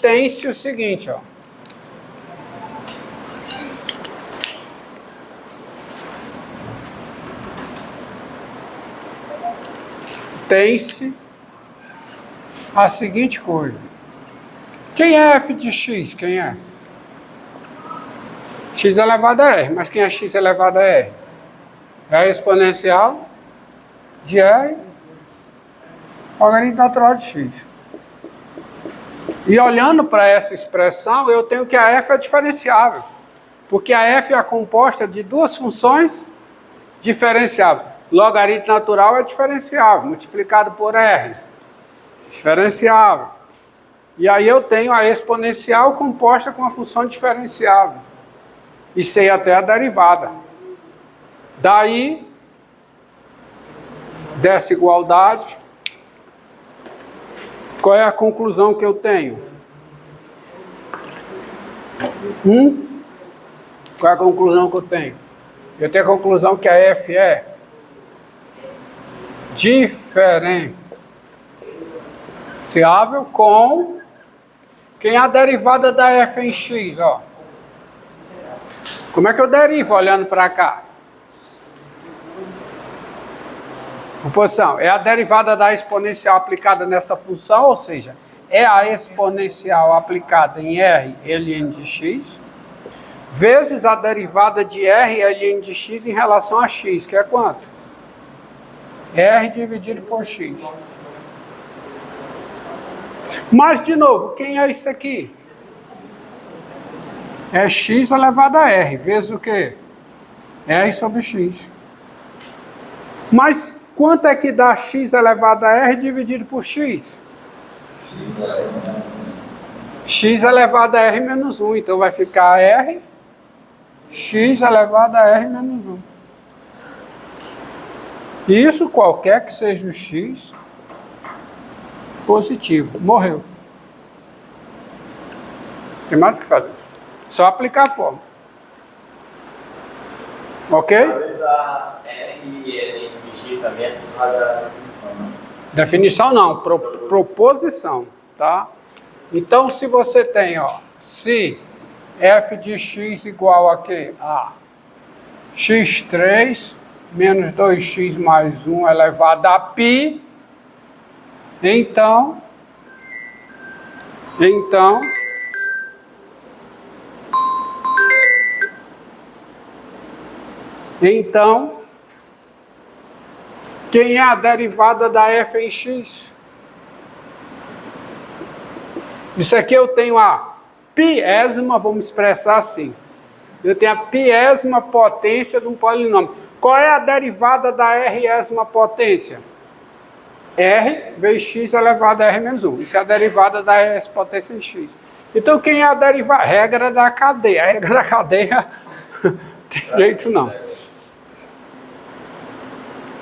tem-se o seguinte, ó. Tem-se a seguinte coisa. Quem é f de x? Quem é? X elevado a r. Mas quem é x elevado a r? É a exponencial de r logaritmo natural de x. E olhando para essa expressão, eu tenho que a f é diferenciável. Porque a f é composta de duas funções diferenciáveis. Logaritmo natural é diferenciável, multiplicado por r. Diferenciável. E aí eu tenho a exponencial composta com a função diferenciável. E sei até a derivada. Daí, dessa igualdade, qual é a conclusão que eu tenho? Qual é a conclusão que eu tenho? Eu tenho a conclusão que a f é diferenciável com quem é a derivada da f em x, ó. Como é que eu derivo olhando para cá? Oposição, é a derivada da exponencial aplicada nessa função, ou seja, é a exponencial aplicada em r ln de x, vezes a derivada de r ln de x em relação a x, que é quanto? R dividido por x. Mas, de novo, quem é isso aqui? É x elevado a r, vezes o quê? R sobre x. Mas quanto é que dá x elevado a r dividido por x? X elevado a r menos 1. Então vai ficar r, x elevado a r menos 1. Isso qualquer que seja o x positivo. Morreu. Tem mais o que fazer. Só aplicar a fórmula. Ok? Da R e L de X também é por causa da definição, não? Definição não, proposição, tá? Então, se você tem, ó, se f de x igual a quê? A x3 menos 2x mais 1 elevado a π, então, quem é a derivada da f em x? Isso aqui eu tenho a piésima, vamos expressar assim. Eu tenho a piésima potência de um polinômio. Qual é a derivada da résima potência? R vezes x elevado a r menos 1. Isso é a derivada da r potência em x. Então, quem é a derivada? Regra da cadeia. A regra da cadeia não tem jeito não.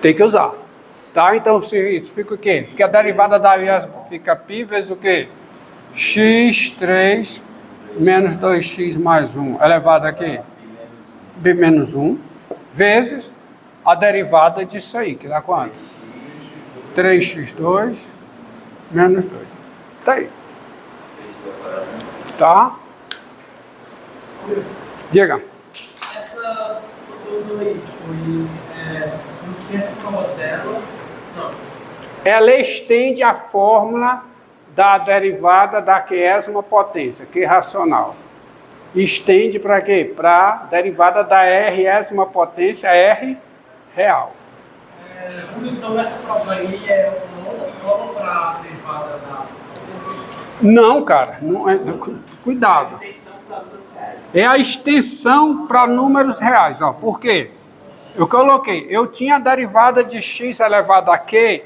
Tem que usar. Tá? Então, se fica o quê? Fica a derivada da résima. Fica π vezes o quê? x3 menos 2x mais 1 elevado a quê? b menos 1 vezes a derivada disso aí, que dá quanto? 3x2 menos 2. Tá aí. Tá? Diga. Essa proposição aí, não tinha essa prova dela? Não. Ela estende a fórmula da derivada da q-ésima potência, que é racional. Estende para quê? Para a derivada da r-ésima potência, r real. Então essa prova aí é uma outra prova para a derivada da... Não, cara. Não é, cuidado. É a extensão para números reais. Ó. Por quê? Eu coloquei, eu tinha a derivada de x elevado a q,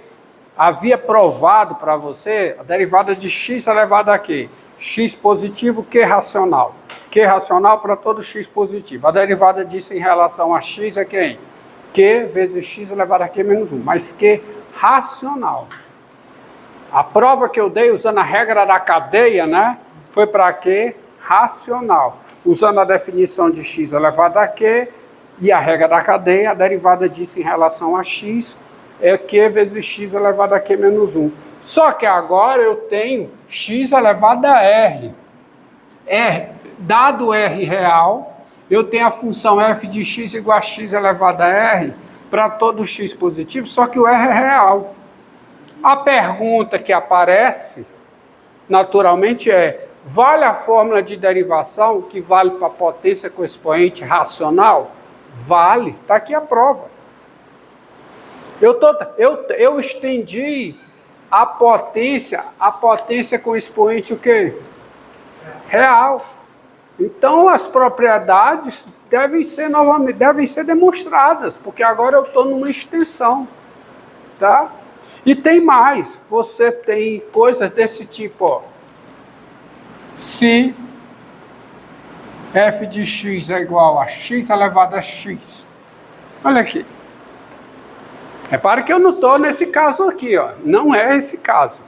havia provado para você a derivada de x elevado a q. X positivo, q racional. Q racional para todo x positivo. A derivada disso em relação a x é quem? Q vezes x elevado a q menos 1. Mas q racional. A prova que eu dei usando a regra da cadeia, né? Foi para q racional. Usando a definição de x elevado a q e a regra da cadeia, a derivada disso em relação a x é q vezes x elevado a q menos 1. Só que agora eu tenho x elevado a r. Dado r real, eu tenho a função f de x igual a x elevado a r para todo x positivo, só que o r é real. A pergunta que aparece, naturalmente, é: vale a fórmula de derivação que vale para a potência com expoente racional? Vale, está aqui a prova. Eu estendi a potência com expoente o quê? Real. Então as propriedades devem ser demonstradas, porque agora eu estou numa extensão, tá? E tem mais, você tem coisas desse tipo, ó. Se f de x é igual a x elevado a x. Olha aqui. Repare que eu não estou nesse caso aqui, ó. Não é esse caso.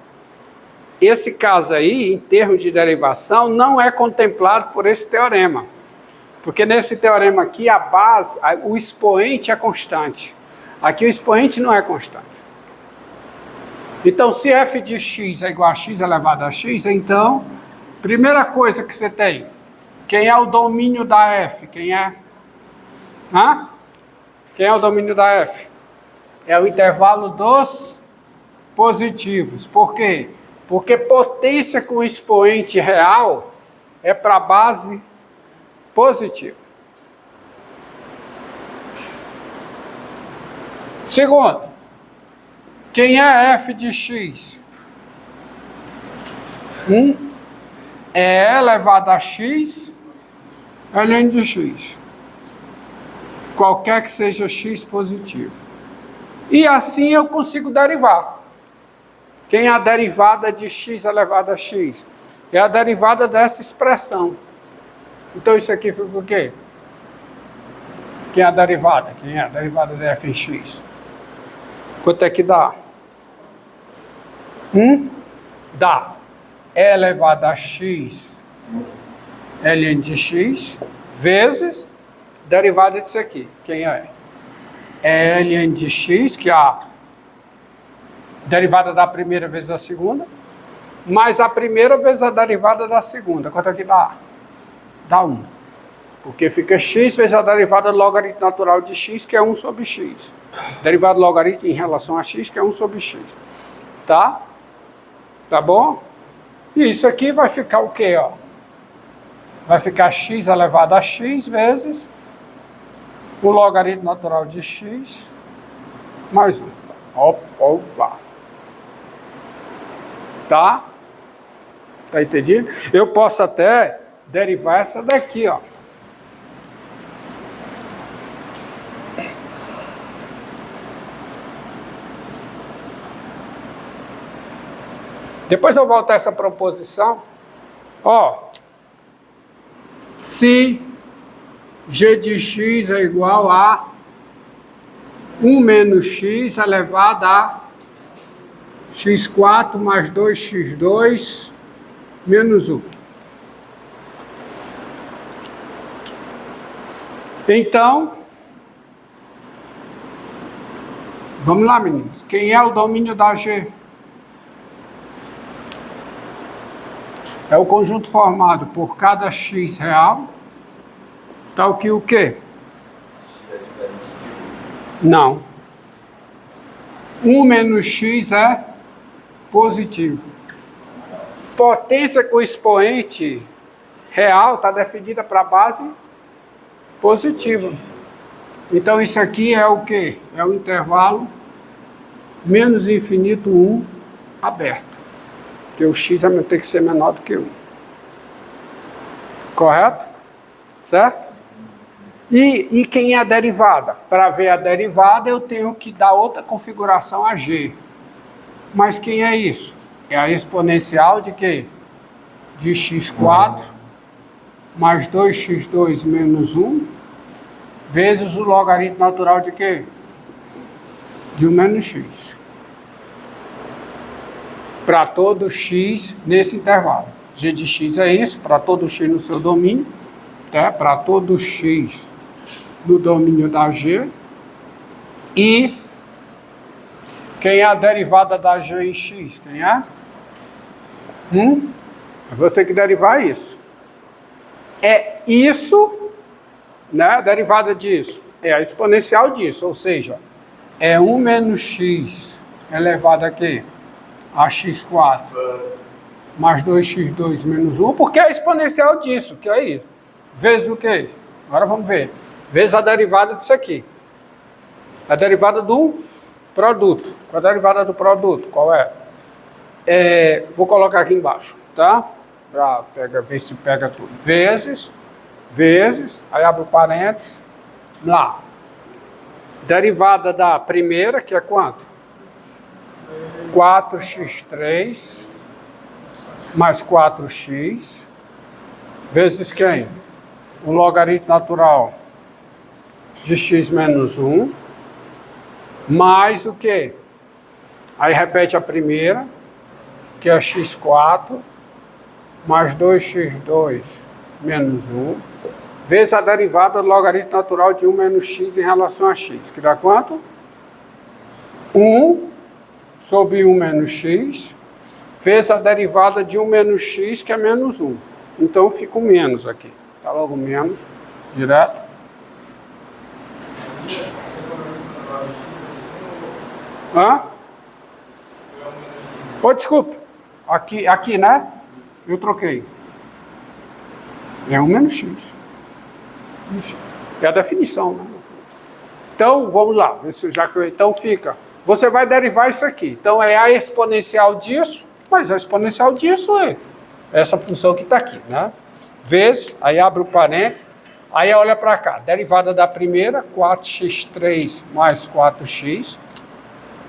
Esse caso aí, em termos de derivação, não é contemplado por esse teorema. Porque nesse teorema aqui, a base, o expoente é constante. Aqui o expoente não é constante. Então, se f de x é igual a x elevado a x, então, primeira coisa que você tem, quem é o domínio da f? Quem é? Quem é o domínio da f? É o intervalo dos positivos. Por quê? Porque potência com expoente real é para a base positiva. Segundo, quem é f de x? É elevado a x, ln de x. Qualquer que seja x positivo. E assim eu consigo derivar. Quem é a derivada de x elevado a x? É a derivada dessa expressão. Então isso aqui fica o quê? Quem é a derivada? Quem é a derivada de f em x? Quanto é que dá? Dá e elevado a x ln de x vezes derivada disso aqui. Quem é? É ln de x, que é a derivada da primeira vezes a segunda, mais a primeira vezes a derivada da segunda. Quanto é que dá? Dá 1. Porque fica x vezes a derivada do logaritmo natural de x, que é 1 sobre x. Derivada do logaritmo em relação a x, que é 1 sobre x. Tá? Tá bom? E isso aqui vai ficar o quê, ó? Vai ficar x elevado a x vezes o logaritmo natural de x mais 1. Opa! Tá? Tá entendido? Eu posso até derivar essa daqui, ó. Depois eu volto a essa proposição. Ó, se g de x é igual a 1 menos x elevado a x4 mais 2x2 menos 1. Então, vamos lá, meninos. Quem é o domínio da G? É o conjunto formado por cada x real, tal que o quê? Não. 1 menos x é positivo. Potência com expoente real está definida para a base positiva. Então isso aqui é o quê? É o intervalo menos infinito 1 aberto. Porque o x tem que ser menor do que 1. Correto? Certo? E quem é a derivada? Para ver a derivada eu tenho que dar outra configuração a g. Mas quem é isso? É a exponencial de quê? De x4 mais 2x2 menos 1 vezes o logaritmo natural de quê? De 1 menos x. Para todo x nesse intervalo. G de x é isso, para todo x no seu domínio, tá? Para todo x no domínio da G. E Quem é a derivada da g em x? Quem é? Eu vou ter que derivar isso. É isso, né? A derivada disso é a exponencial disso, ou seja, é 1 menos x elevado a quê? A x4 mais 2x2 menos 1, porque é a exponencial disso, que é isso. Vezes o quê? Agora vamos ver. Vezes a derivada disso aqui. A derivada do produto. Qual é a derivada do produto? Qual é? Vou colocar aqui embaixo, tá? Pra ver se pega tudo. Vezes, aí abre o parênteses, lá. Derivada da primeira, que é quanto? 4x3 mais 4x, vezes quem? O logaritmo natural de x menos 1, mais o quê? Aí repete a primeira, que é x4, mais 2x2 menos 1, vezes a derivada do logaritmo natural de 1 menos x em relação a x, que dá quanto? 1 sobre 1 menos x, vezes a derivada de 1 menos x, que é menos 1. Então fica o menos aqui. Tá logo menos, direto. Hã? Ô, desculpa. Aqui, né? Eu troquei. É 1 menos x. É a definição, né? Então, vamos lá. Então fica. Você vai derivar isso aqui. Então, é a exponencial disso, mas a exponencial disso é essa função que está aqui, né? Vezes, aí abre o parênteses, aí olha para cá. Derivada da primeira, 4x3 mais 4x,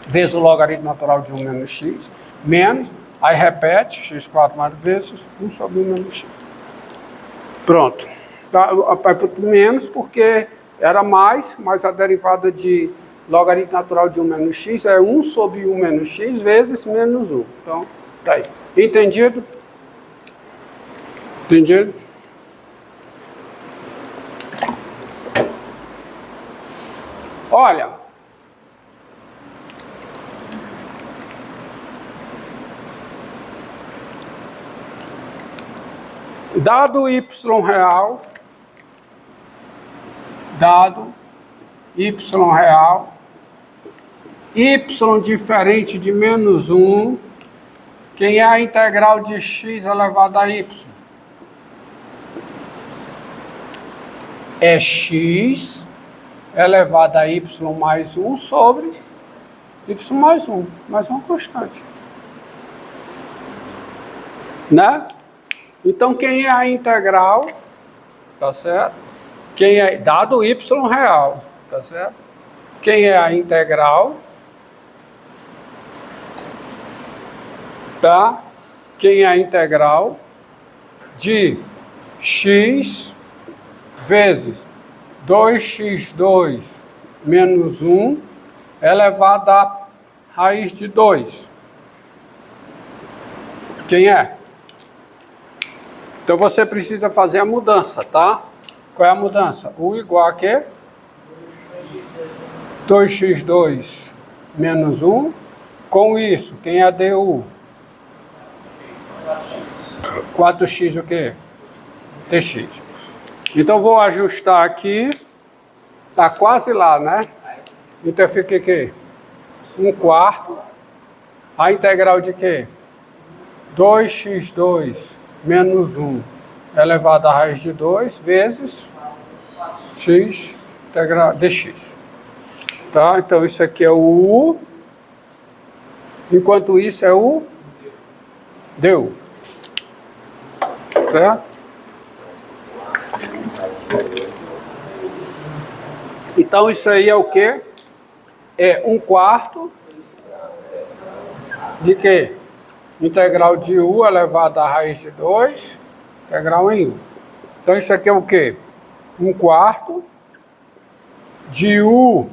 vezes o logaritmo natural de 1 menos x, menos, aí repete, x4 mais vezes 1 sobre 1 menos x. Pronto. Tá, menos porque era mais, mas a derivada de logaritmo natural de 1 menos x é 1 sobre 1 menos x vezes menos 1. Então, tá aí. Entendido? Entendido? Olha. Dado y real, y diferente de menos 1, quem é a integral de x elevado a y? É x elevado a y mais 1 sobre y mais 1, mais uma constante. Né? Então, quem é a integral, tá certo? Quem é, dado y real, tá certo? Quem é a integral, tá? Quem é a integral de x vezes 2x2 menos 1 elevado à raiz de 2. Quem é? Então você precisa fazer a mudança, tá? Qual é a mudança? U igual a quê? 2x2 menos 1. Com isso, quem é du? 4x o quê? Tx. Então vou ajustar aqui. Tá quase lá, né? Então fica aqui 1/4. A integral de quê? 2x2 menos 1 elevado à raiz de 2 vezes x integral dx. Tá? Então isso aqui é o u, enquanto isso é o du. Certo? Então isso aí é o quê? É 1/4 de quê? Integral de u elevado à raiz de 2, integral em u. Então isso aqui é o quê? 1/4 de u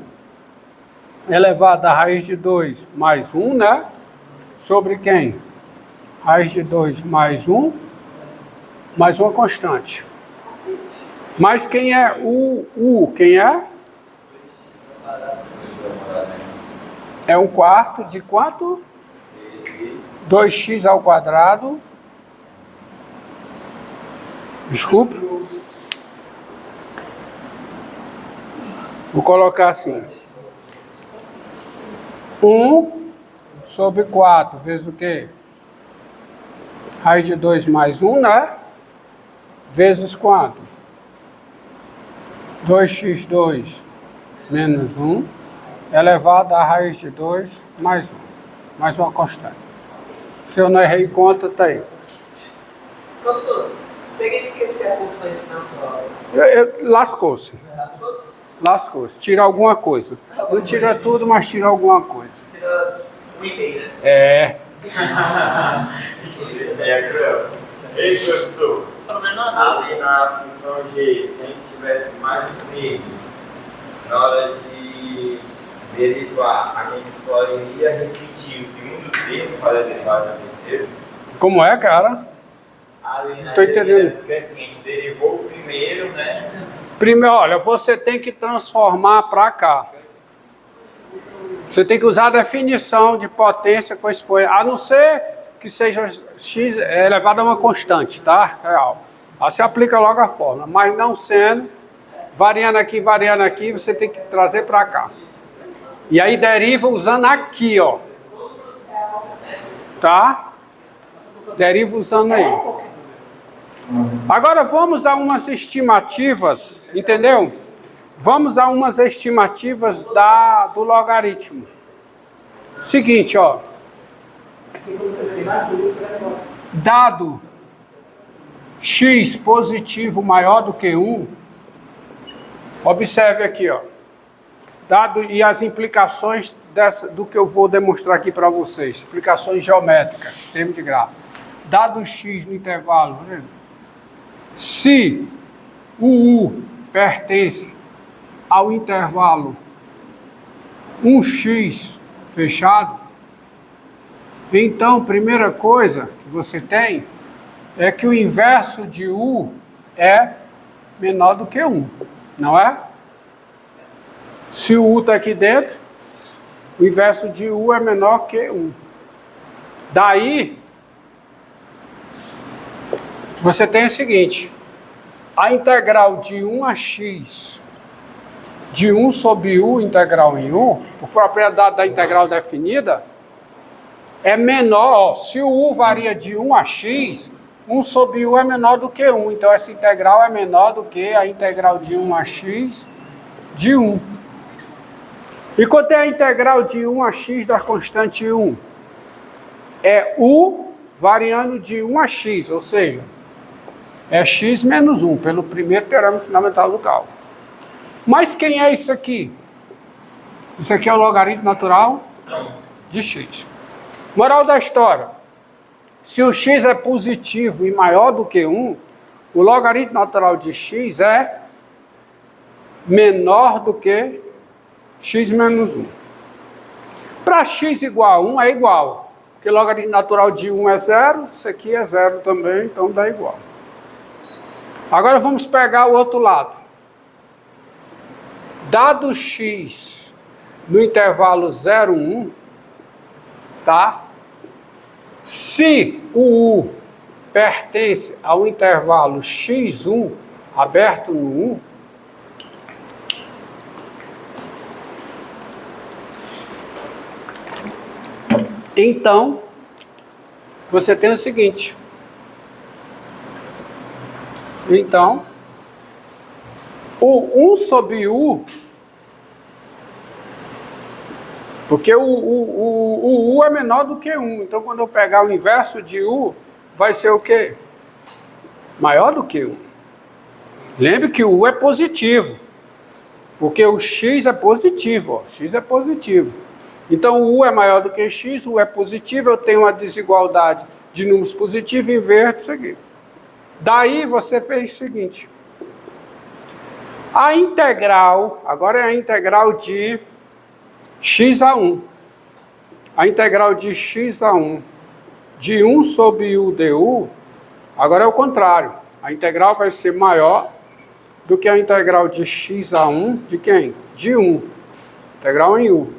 elevado à raiz de 2 mais 1, né? Sobre quem? Raiz de 2 mais 1, mais uma constante. Mas quem é o u? Quem é? É 1/4 de quanto? 2x ao quadrado. Desculpe. Vou colocar assim. 1 sobre 4 vezes o quê? Raiz de 2 mais 1, né? Vezes quanto? 2x2 menos 1 elevado a raiz de 2 mais 1. Mais uma constante. Se eu não errei conta, tá aí. Professor, se ele esquecer a constante natural, Lascou-se. Lascou-se. Tira alguma coisa. Não tira tudo, mas tira alguma coisa. tira um e-mail, né? É. É cruel. Ei, professor, Pelo menos ali na função G, se a gente tivesse mais um termo, na hora de derivar, a gente só iria repetir o segundo termo para a derivada do terceiro? Como é, cara? Ali na Tô entendendo. Porque assim, a gente derivou o primeiro, né? Primeiro, olha, você tem que transformar para cá. Você tem que usar a definição de potência com expoente, a não ser que seja x elevado a uma constante, tá? Real. Aí você aplica logo a fórmula, mas não sendo, variando aqui, você tem que trazer para cá. E aí deriva usando aqui, ó. Tá? Deriva usando aí. Agora vamos a umas estimativas, entendeu? Vamos a umas estimativas do logaritmo. Seguinte, ó. Dado x positivo maior do que 1, observe aqui, ó. Dado e as implicações do que eu vou demonstrar aqui para vocês. Implicações geométricas, termo de gráfico. Dado x no intervalo, tá vendo? Se o U pertence ao intervalo 1x fechado, então, primeira coisa que você tem é que o inverso de U é menor do que 1, não é? Se o U está aqui dentro, o inverso de U é menor que 1. Daí, você tem o seguinte, a integral de 1 a x de 1 sobre U integral em U, por propriedade da integral definida, é menor, ó, se o U varia de 1 a x, 1 sobre U é menor do que 1, então essa integral é menor do que a integral de 1 a x de 1. E quanto é a integral de 1 a x da constante 1? É U variando de 1 a x, ou seja, é x menos 1, pelo primeiro teorema fundamental do cálculo. Mas quem é isso aqui? Isso aqui é o logaritmo natural de x. Moral da história. Se o x é positivo e maior do que 1, o logaritmo natural de x é menor do que x menos 1. Para x igual a 1 é igual. Porque o logaritmo natural de 1 é 0, isso aqui é 0 também, então dá igual. Agora vamos pegar o outro lado. Dado x no intervalo 0, 1, tá? Se o U pertence ao intervalo x1 aberto no 1, então você tem o seguinte. Então, o 1 sobre U, porque o U é menor do que 1, então quando eu pegar o inverso de U, vai ser o quê? Maior do que 1. Lembre que o U é positivo, porque o x é positivo, ó, x é positivo. Então o U é maior do que x, o U é positivo, eu tenho uma desigualdade de números positivos, inverto isso aqui. Daí você fez o seguinte, a integral, agora é a integral de x a 1. A integral de x a 1 de 1 sobre u du, agora é o contrário. A integral vai ser maior do que a integral de x a 1 de quem? De 1. Integral em u.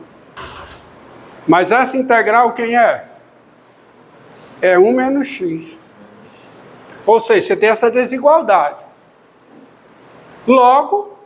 Mas essa integral quem é? É 1 menos x. Ou seja, você tem essa desigualdade. Logo,